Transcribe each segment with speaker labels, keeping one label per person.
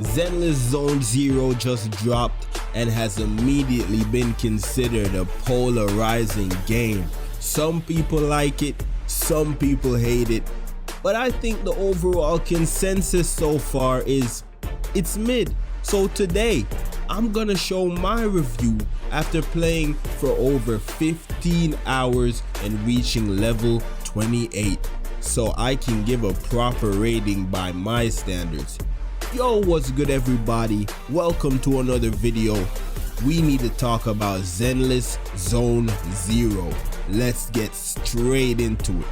Speaker 1: Zenless Zone Zero just dropped and has immediately been considered a polarizing game. Some people like it, some people hate it, but I think the overall consensus so far is it's mid. So today, I'm gonna show my review after playing for over 15 hours and reaching level 28, so I can give a proper rating by my standards. Yo, what's good everybody? Welcome to another video. We need to talk about Zenless Zone Zero. Let's get straight into it.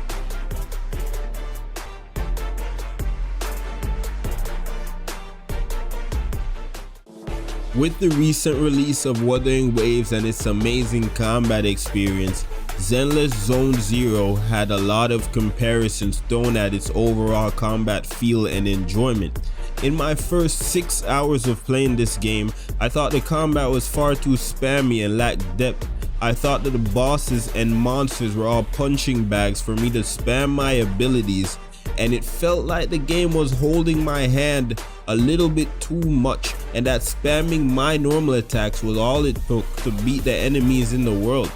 Speaker 1: With the recent release of Wuthering Waves and its amazing combat experience, Zenless Zone Zero had a lot of comparisons thrown at its overall combat feel and enjoyment. In my first 6 hours of playing this game, I thought the combat was far too spammy and lacked depth. I thought that the bosses and monsters were all punching bags for me to spam my abilities, and it felt like the game was holding my hand a little bit too much, and that spamming my normal attacks was all it took to beat the enemies in the world.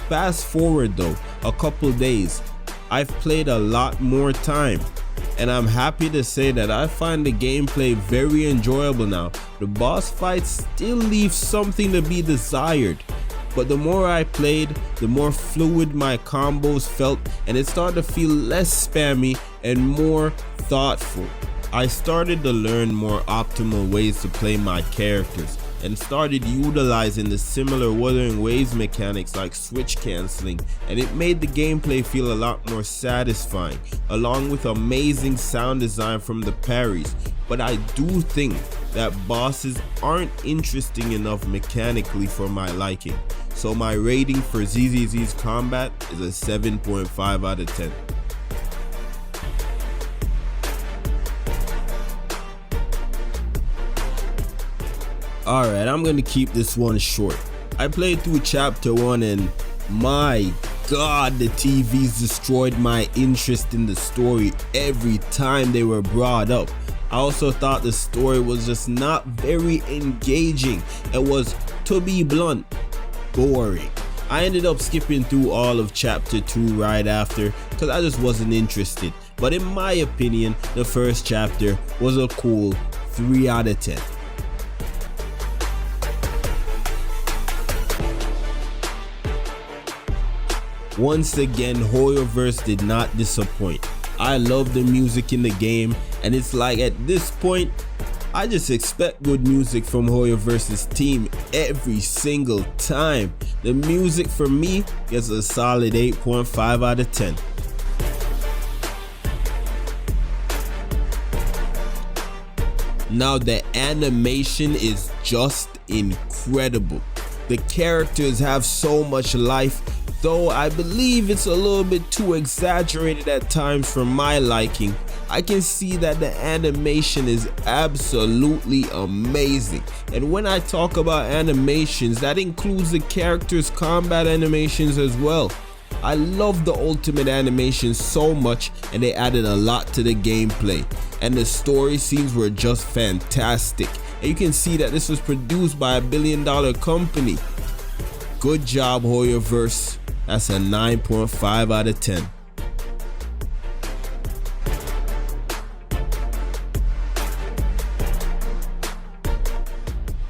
Speaker 1: Fast forward though, a couple days, I've played a lot more time, and I'm happy to say that I find the gameplay very enjoyable now. The boss fights still leave something to be desired, but the more I played, the more fluid my combos felt, and it started to feel less spammy and more thoughtful. I started to learn more optimal ways to play my characters and started utilizing the similar Wuthering Waves mechanics like switch cancelling, and it made the gameplay feel a lot more satisfying, along with amazing sound design from the parries. But I do think that bosses aren't interesting enough mechanically for my liking, so my rating for ZZZ's combat is a 7.5 out of 10. Alright, I'm gonna keep this one short. I played through chapter 1 and my god, the TVs destroyed my interest in the story every time they were brought up. I also thought the story was just not very engaging. It was, to be blunt, boring. I ended up skipping through all of chapter 2 right after because I just wasn't interested. But in my opinion, the first chapter was a cool 3 out of 10. Once again, Hoyoverse did not disappoint. I love the music in the game, and it's like at this point, I just expect good music from Hoyoverse's team every single time. The music for me gets a solid 8.5 out of 10. Now the animation is just incredible. The characters have so much life, though I believe it's a little bit too exaggerated at times for my liking. I can see that the animation is absolutely amazing, and when I talk about animations, that includes the characters' combat animations as well. I love the ultimate animation so much, and they added a lot to the gameplay, and the story scenes were just fantastic. And you can see that this was produced by a billion-dollar company. Good job, Hoyoverse. That's a 9.5 out of 10.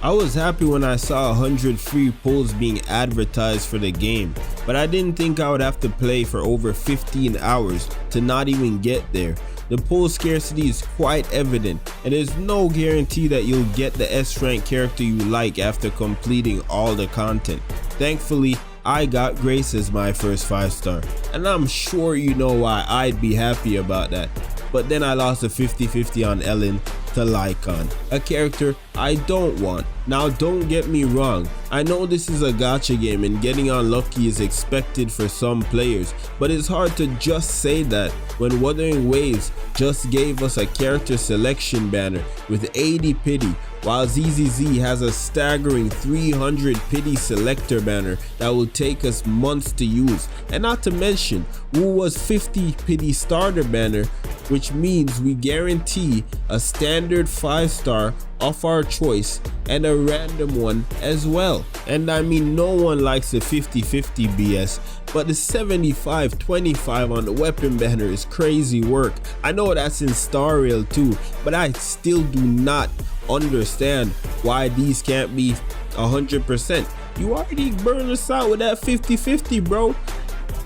Speaker 1: I was happy when I saw 100 free pulls being advertised for the game, but I didn't think I would have to play for over 15 hours to not even get there. The pull scarcity is quite evident, and there's no guarantee that you'll get the S rank character you like after completing all the content. Thankfully, I got Grace as my first 5-star, and I'm sure you know why I'd be happy about that. But then I lost a 50-50 on Ellen to Lycon, a character I don't want. Now don't get me wrong, I know this is a gacha game and getting unlucky is expected for some players, but it's hard to just say that when Wuthering Waves just gave us a character selection banner with 80 pity, while ZZZ has a staggering 300 pity selector banner that will take us months to use, and not to mention Wu was 50 pity starter banner, which means we guarantee a standard 5-star of our choice and a random one as well. And I mean, no one likes the 50-50 BS, but the 75-25 on the weapon banner is crazy work. I know that's in Star Rail too, but I still do not understand why these can't be 100%. You already burned us out with that 50-50, bro.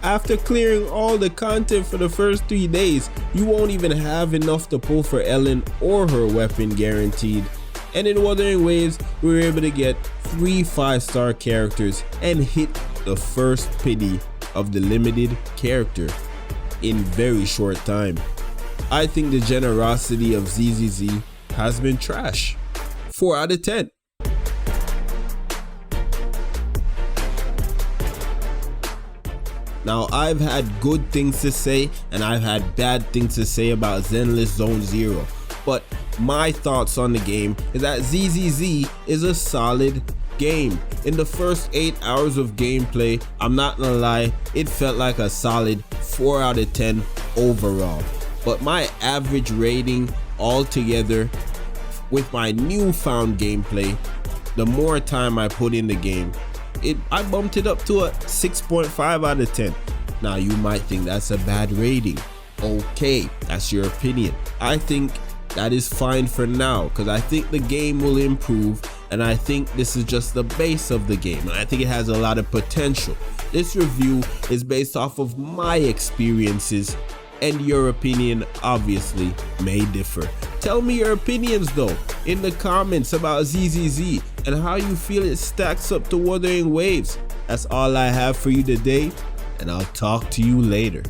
Speaker 1: After clearing all the content for the first 3 days, you won't even have enough to pull for Ellen or her weapon guaranteed. And in Wuthering Waves, we were able to get 3 5-star characters and hit the first pity of the limited character in very short time. I think the generosity of ZZZ has been trash. 4 out of 10. Now, I've had good things to say and I've had bad things to say about Zenless Zone Zero, but my thoughts on the game is that ZZZ is a solid game. In the first 8 hours of gameplay, I'm not gonna lie, it felt like a solid 4 out of 10 overall. But my average rating altogether with my newfound gameplay, the more time I put in the game, I bumped it up to a 6.5 out of 10. Now you might think that's a bad rating. Okay, that's your opinion. I think that is fine for now because I think the game will improve, and I think this is just the base of the game, and I think it has a lot of potential. This review is based off of my experiences, and your opinion obviously may differ. Tell me your opinions though in the comments about ZZZ and how you feel it stacks up to Wuthering Waves. That's all I have for you today, and I'll talk to you later.